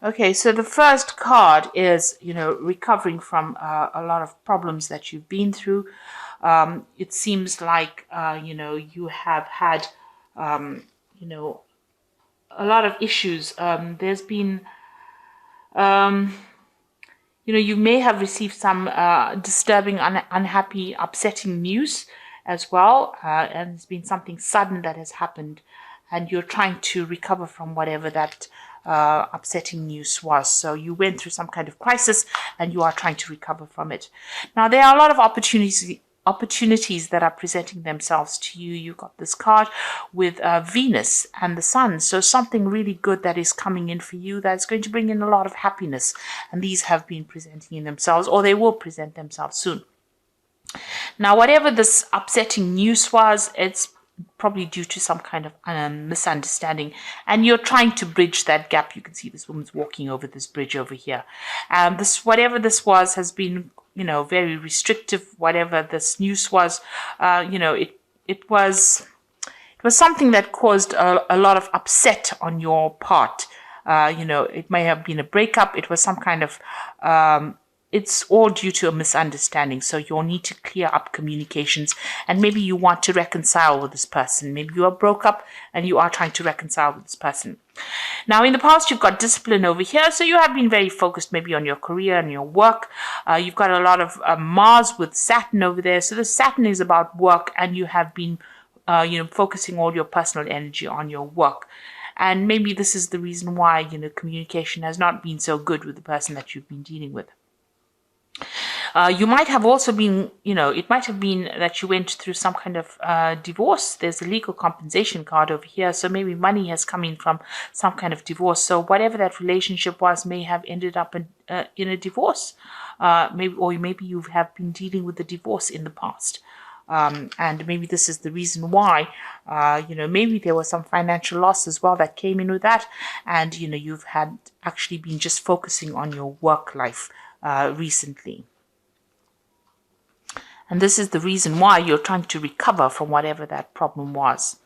Okay, so the first card is, recovering from a lot of problems that you've been through. It seems like, you have had, um, you know, a lot of issues. There's been, um, you may have received some disturbing, unhappy, upsetting news as well. And it's been something sudden that has happened, and you're trying to recover from whatever that upsetting news was. So you went through some kind of crisis and you are trying to recover from it. Now, there are a lot of opportunities that are presenting themselves to you. You got this card with Venus and the Sun. So something really good that is coming in for you that's going to bring in a lot of happiness. And these have been presenting in themselves, or they will present themselves soon. Now, whatever this upsetting news was, it's probably due to some kind of misunderstanding, and you're trying to bridge that gap. You can see this woman's walking over this bridge over here. This, whatever this was, has been, very restrictive. Whatever this news was, it was something that caused a lot of upset on your part. It may have been a breakup. It was some kind of it's all due to a misunderstanding. So you'll need to clear up communications, and maybe you want to reconcile with this person. Maybe you are broke up and you are trying to reconcile with this person. Now, in the past, you've got discipline over here. So you have been very focused maybe on your career and your work. You've got a lot of Mars with Saturn over there. So the Saturn is about work, and you have been, focusing all your personal energy on your work. And maybe this is the reason why, communication has not been so good with the person that you've been dealing with. You might have also been, it might have been that you went through some kind of divorce. There's a legal compensation card over here. So maybe money has come in from some kind of divorce. So whatever that relationship was may have ended up in a divorce. Maybe you have been dealing with the divorce in the past. And maybe this is the reason why, maybe there was some financial loss as well that came in with that. And, you've had actually been just focusing on your work life recently. And this is the reason why you're trying to recover from whatever that problem was.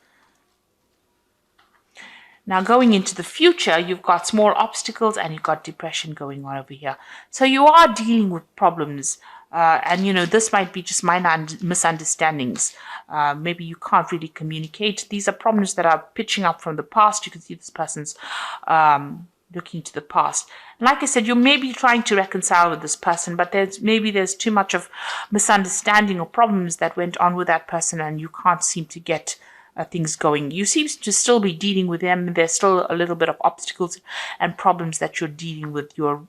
Now, going into the future, you've got small obstacles and you've got depression going on over here. So you are dealing with problems. And, this might be just minor misunderstandings. Maybe you can't really communicate. These are problems that are pitching up from the past. You can see this person's looking to the past. And like I said, you may be trying to reconcile with this person, but there's too much of misunderstanding or problems that went on with that person, and you can't seem to get things going. You seem to still be dealing with them. There's still a little bit of obstacles and problems that you're dealing with. You're,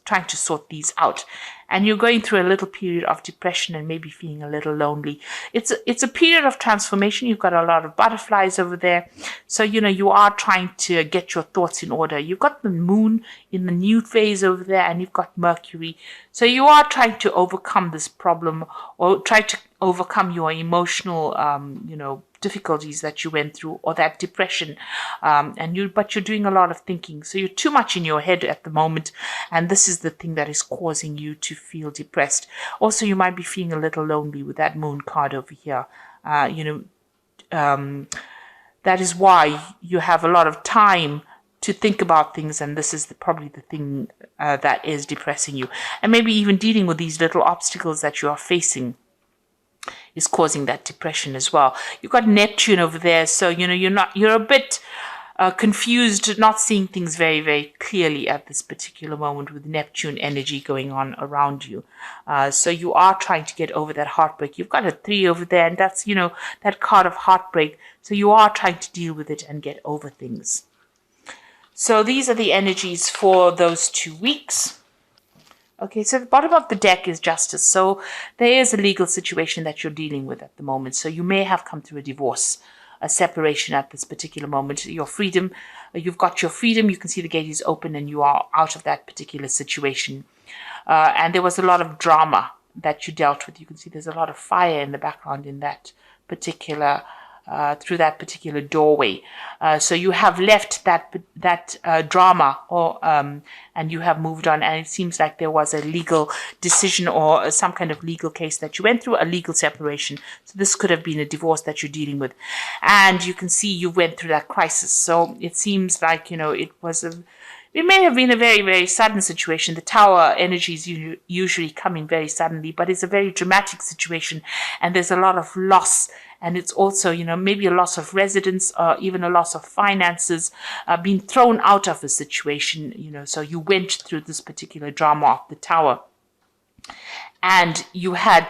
trying to sort these out. And you're going through a little period of depression and maybe feeling a little lonely. It's a period of transformation. You've got a lot of butterflies over there. So, you are trying to get your thoughts in order. You've got the moon in the new phase over there, and you've got Mercury. So you are trying to overcome this problem, or try to overcome your emotional, difficulties that you went through, or that depression. But you're doing a lot of thinking. So you're too much in your head at the moment. And this is the thing that is causing you to feel depressed. Also, you might be feeling a little lonely with that moon card over here. That is why you have a lot of time to think about things, and this is probably the thing that is depressing you. And maybe even dealing with these little obstacles that you are facing is causing that depression as well. You've got Neptune over there, so you're a bit confused, not seeing things very, very clearly at this particular moment with Neptune energy going on around you. So you are trying to get over that heartbreak. You've got a 3 over there, and that's, that card of heartbreak. So you are trying to deal with it and get over things. So these are the energies for those 2 weeks. Okay, so the bottom of the deck is justice. So there is a legal situation that you're dealing with at the moment. So you may have come through a divorce, a separation at this particular moment. Your freedom, you've got your freedom. You can see the gate is open and you are out of that particular situation. And there was a lot of drama that you dealt with. You can see there's a lot of fire in the background in that particular through that particular doorway. So you have left that drama, and you have moved on. And it seems like there was a legal decision or some kind of legal case that you went through, a legal separation. So this could have been a divorce that you're dealing with. And you can see you went through that crisis. So it seems like, it It may have been a very, very sudden situation. The tower energies usually come in very suddenly, but it's a very dramatic situation, and there's a lot of loss. And it's also, maybe a loss of residence or even a loss of finances, being thrown out of a situation, so you went through this particular drama of the tower. And you had,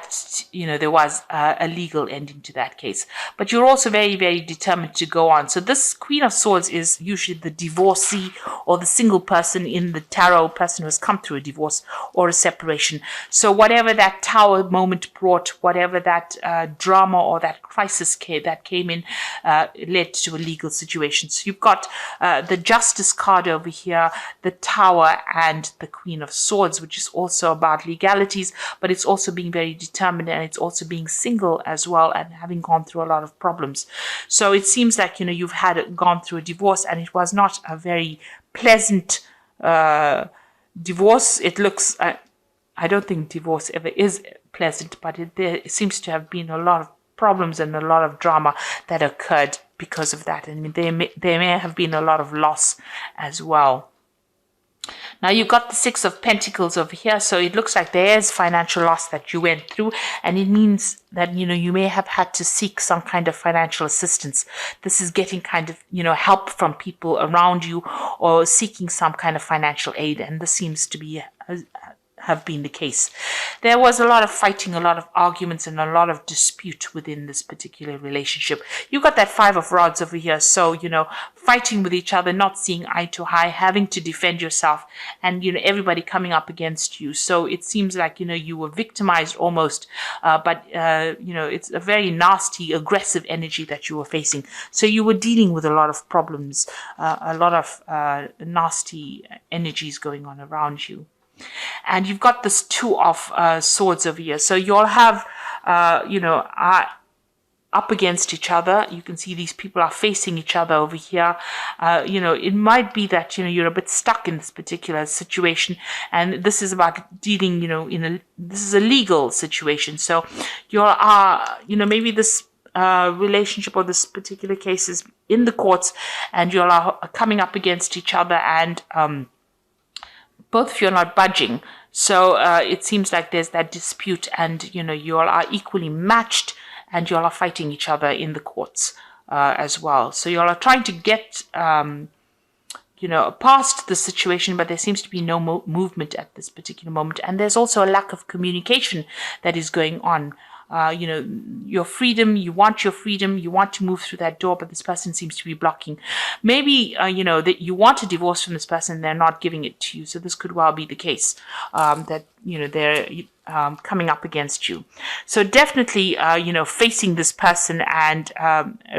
there was a legal ending to that case. But you're also very, very determined to go on. So this Queen of Swords is usually the divorcee or the single person in the tarot, person who has come through a divorce or a separation. So whatever that tower moment brought, whatever that drama or that crisis that came in, led to a legal situation. So you've got the Justice card over here, the Tower, and the Queen of Swords, which is also about legalities, but it's also being very determined, and it's also being single as well, and having gone through a lot of problems. So it seems like, you've gone through a divorce, and it was not a very pleasant divorce. It looks, I don't think divorce ever is pleasant, but there seems to have been a lot of problems and a lot of drama that occurred because of that. I mean, there may have been a lot of loss as well. Now you've got the Six of Pentacles over here, so it looks like there is financial loss that you went through, and it means that, you may have had to seek some kind of financial assistance. This is getting kind of, help from people around you, or seeking some kind of financial aid, and this seems to be have been the case. There was a lot of fighting, a lot of arguments, and a lot of dispute within this particular relationship. You've got that Five of Rods over here, so, fighting with each other, not seeing eye to eye, having to defend yourself, and, everybody coming up against you. So it seems like, you were victimized almost, but, it's a very nasty, aggressive energy that you were facing. So you were dealing with a lot of problems, a lot of nasty energies going on around you. And you've got this Two of Swords over here. So you'll have, up against each other. You can see these people are facing each other over here. It might be that, you're a bit stuck in this particular situation. And this is about dealing, this is a legal situation. So you are, maybe this relationship or this particular case is in the courts, and you are coming up against each other, and both of you are not budging. So it seems like there's that dispute, and, you all are equally matched, and you all are fighting each other in the courts as well. So you all are trying to get, past the situation, but there seems to be no movement at this particular moment. And there's also a lack of communication that is going on. Your freedom, you want to move through that door, but this person seems to be blocking. Maybe, that you want a divorce from this person, they're not giving it to you. So this could well be the case, that, they're coming up against you. So definitely, facing this person and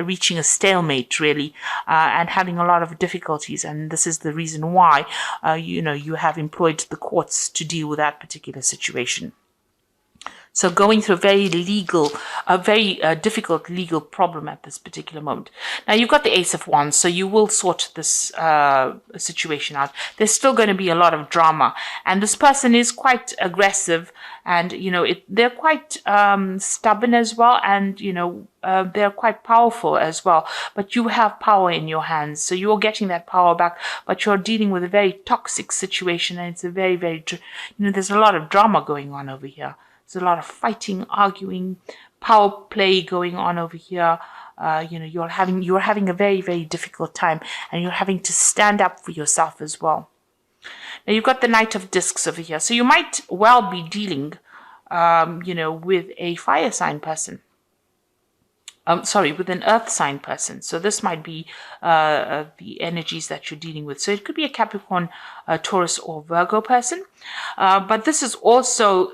reaching a stalemate, really, and having a lot of difficulties. And this is the reason why, you have employed the courts to deal with that particular situation. So going through a very difficult legal problem at this particular moment. Now you've got the Ace of Wands, so you will sort this situation out. There's still going to be a lot of drama, and this person is quite aggressive, and they're quite stubborn as well, and they're quite powerful as well. But you have power in your hands, so you're getting that power back. But you're dealing with a very toxic situation, and it's a very, very there's a lot of drama going on over here. There's a lot of fighting, arguing, power play going on over here. You're having a very, very difficult time, and you're having to stand up for yourself as well. Now you've got the Knight of Discs over here. So you might well be dealing, with a fire sign person. With an earth sign person. So this might be the energies that you're dealing with. So it could be a Capricorn, Taurus, or Virgo person. But this is also,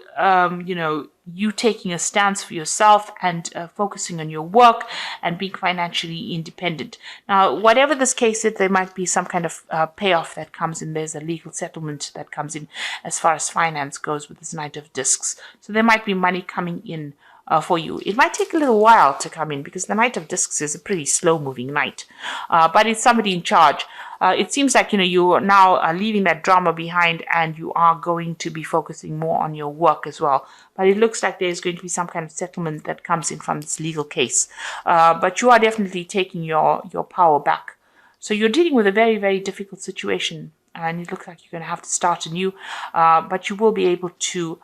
you taking a stance for yourself and focusing on your work and being financially independent. Now, whatever this case is, there might be some kind of payoff that comes in. There's a legal settlement that comes in as far as finance goes with this Knight of Discs. So there might be money coming in for you. It might take a little while to come in, because the Knight of Discs is a pretty slow-moving knight, but it's somebody in charge. It seems like, you are now leaving that drama behind, and you are going to be focusing more on your work as well. But it looks like there's going to be some kind of settlement that comes in from this legal case. But you are definitely taking your power back. So you're dealing with a very, very difficult situation. and it looks like you're going to have to start anew, but you will be able to,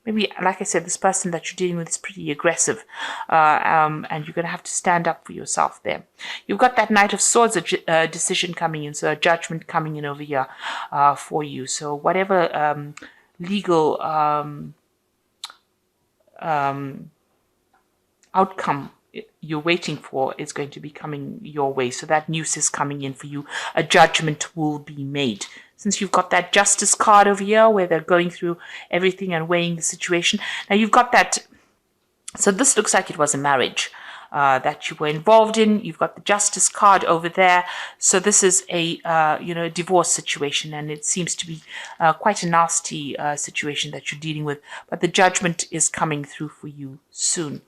maybe, like I said, this person that you're dealing with is pretty aggressive, and you're going to have to stand up for yourself there. You've got that Knight of Swords decision coming in, so a judgment coming in over here for you. So whatever legal outcome you're waiting for is going to be coming your way. So that news is coming in for you. A judgment will be made. Since you've got that Justice card over here where they're going through everything and weighing the situation. Now you've got that. So this looks like it was a marriage that you were involved in. You've got the Justice card over there. So this is a divorce situation, and it seems to be quite a nasty situation that you're dealing with. But the judgment is coming through for you soon.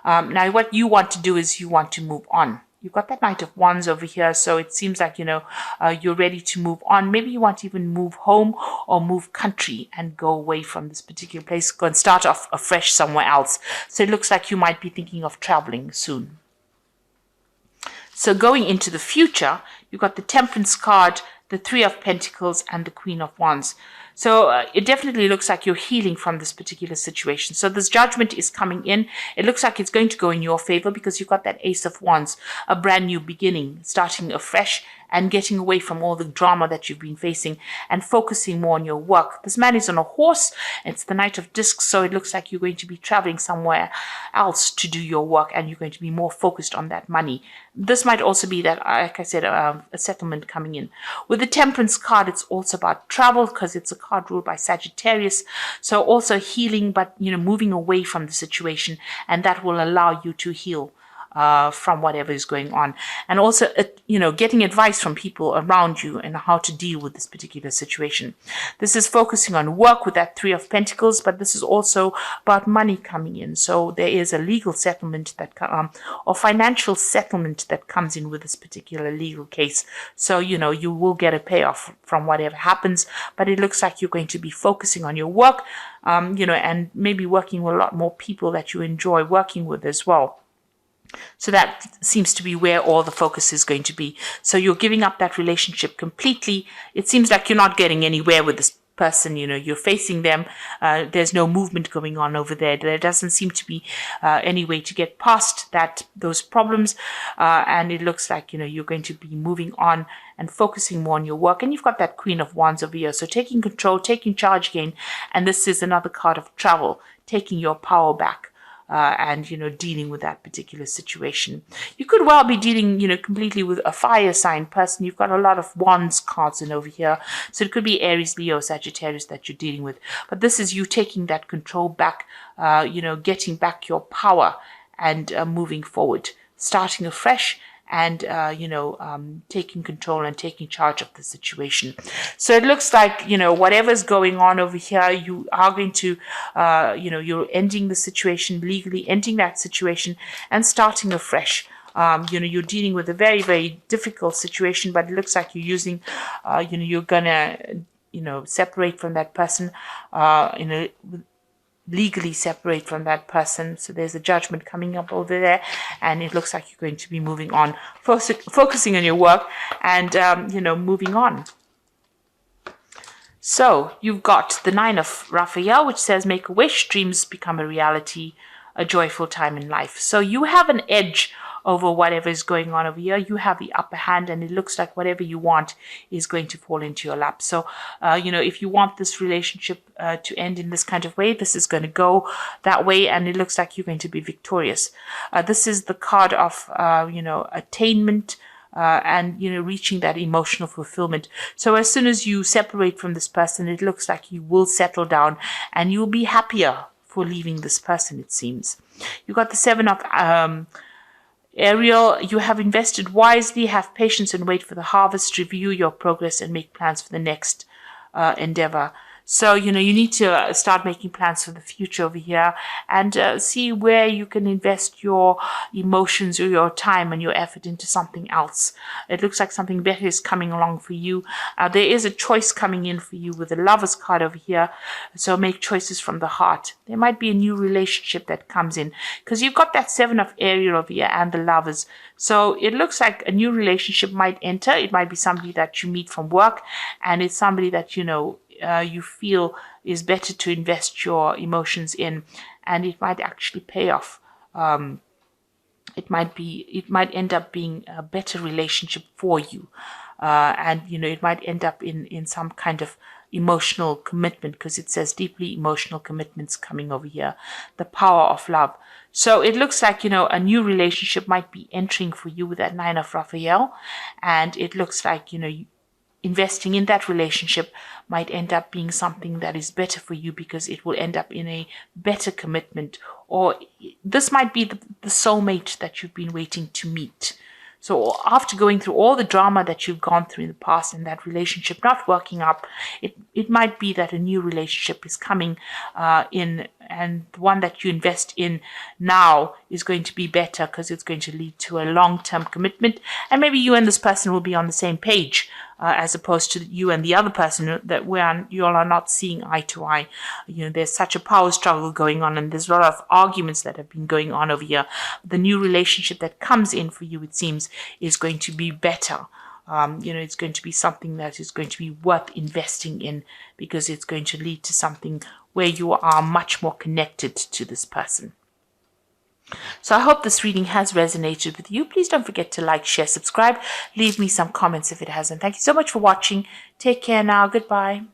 Now, what you want to do is you want to move on. You've got that Knight of Wands over here, so it seems like, you're ready to move on. Maybe you want to even move home or move country and go away from this particular place, go and start off afresh somewhere else. So it looks like you might be thinking of traveling soon. So going into the future, you've got the Temperance card, the Three of Pentacles, and the Queen of Wands. So it definitely looks like you're healing from this particular situation. So this judgment is coming in. It looks like it's going to go in your favor because you've got that Ace of Wands, a brand new beginning, starting afresh and getting away from all the drama that you've been facing and focusing more on your work. This man is on a horse. It's the Knight of Discs, so it looks like you're going to be traveling somewhere else to do your work, and you're going to be more focused on that money. This might also be that, like I said, a settlement coming in. With the Temperance card, it's also about travel because it's a card ruled by Sagittarius. So also healing, but moving away from the situation, and that will allow you to heal from whatever is going on, and also getting advice from people around you and how to deal with this particular situation. This is focusing on work with that Three of Pentacles, but this is also about money coming in. So there is a legal settlement that or financial settlement that comes in with this particular legal case. So you will get a payoff from whatever happens, but it looks like you're going to be focusing on your work, and maybe working with a lot more people that you enjoy working with as well. So that seems to be where all the focus is going to be. So you're giving up that relationship completely. It seems like you're not getting anywhere with this person. You're facing them. There's no movement going on over there. There doesn't seem to be any way to get past those problems. And it looks like, you're going to be moving on and focusing more on your work. And you've got that Queen of Wands over here. So taking control, taking charge again. And this is another card of travel, taking your power back. And dealing with that particular situation. You could well be dealing completely with a fire sign person. You've got a lot of Wands cards in over here, so it could be Aries, Leo, Sagittarius that you're dealing with, but this is you taking that control back, getting back your power and moving forward, starting afresh, and taking control and taking charge of the situation. So it looks like whatever's going on over here, you are going to you're ending the situation legally, ending that situation and starting afresh. You're dealing with a very, very difficult situation, but it looks like you're using you're gonna separate from that person, legally separate from that person. So there's a judgment coming up over there, and it looks like you're going to be moving on, focusing on your work and moving on. So you've got the Nine of Raphael, which says make a wish, dreams become a reality, a joyful time in life. So you have an edge over whatever is going on over here. You have the upper hand, and it looks like whatever you want is going to fall into your lap. So, if you want this relationship to end in this kind of way, this is going to go that way, and it looks like you're going to be victorious. This is the card of, attainment, and reaching that emotional fulfillment. So as soon as you separate from this person, it looks like you will settle down and you'll be happier for leaving this person, it seems. You got the Seven of Ariel. You have invested wisely, have patience and wait for the harvest, review your progress and make plans for the next endeavor. So, you need to start making plans for the future over here, and see where you can invest your emotions or your time and your effort into something else. It looks like something better is coming along for you. There is a choice coming in for you with the Lovers card over here. So make choices from the heart. There might be a new relationship that comes in, because you've got that Seven of Ariel over here and the Lovers. So it looks like a new relationship might enter. It might be somebody that you meet from work, and it's somebody that you feel is better to invest your emotions in, and it might actually pay off. It might end up being a better relationship for you, and it might end up in some kind of emotional commitment, because it says deeply emotional commitments coming over here, the power of love. So it looks like a new relationship might be entering for you with that Nine of Raphael, and it looks like investing in that relationship might end up being something that is better for you, because it will end up in a better commitment, or this might be the soulmate that you've been waiting to meet. So after going through all the drama that you've gone through in the past and that relationship not working up, it might be that a new relationship is coming in, and the one that you invest in now is going to be better, because it's going to lead to a long-term commitment, and maybe you and this person will be on the same page, as opposed to you and the other person that you all are not seeing eye to eye. There's such a power struggle going on, and there's a lot of arguments that have been going on over here. The new relationship that comes in for you, it seems, is going to be better. It's going to be something that is going to be worth investing in, because it's going to lead to something where you are much more connected to this person. So I hope this reading has resonated with you. Please don't forget to like, share, subscribe. Leave me some comments if it hasn't. Thank you so much for watching. Take care now. Goodbye.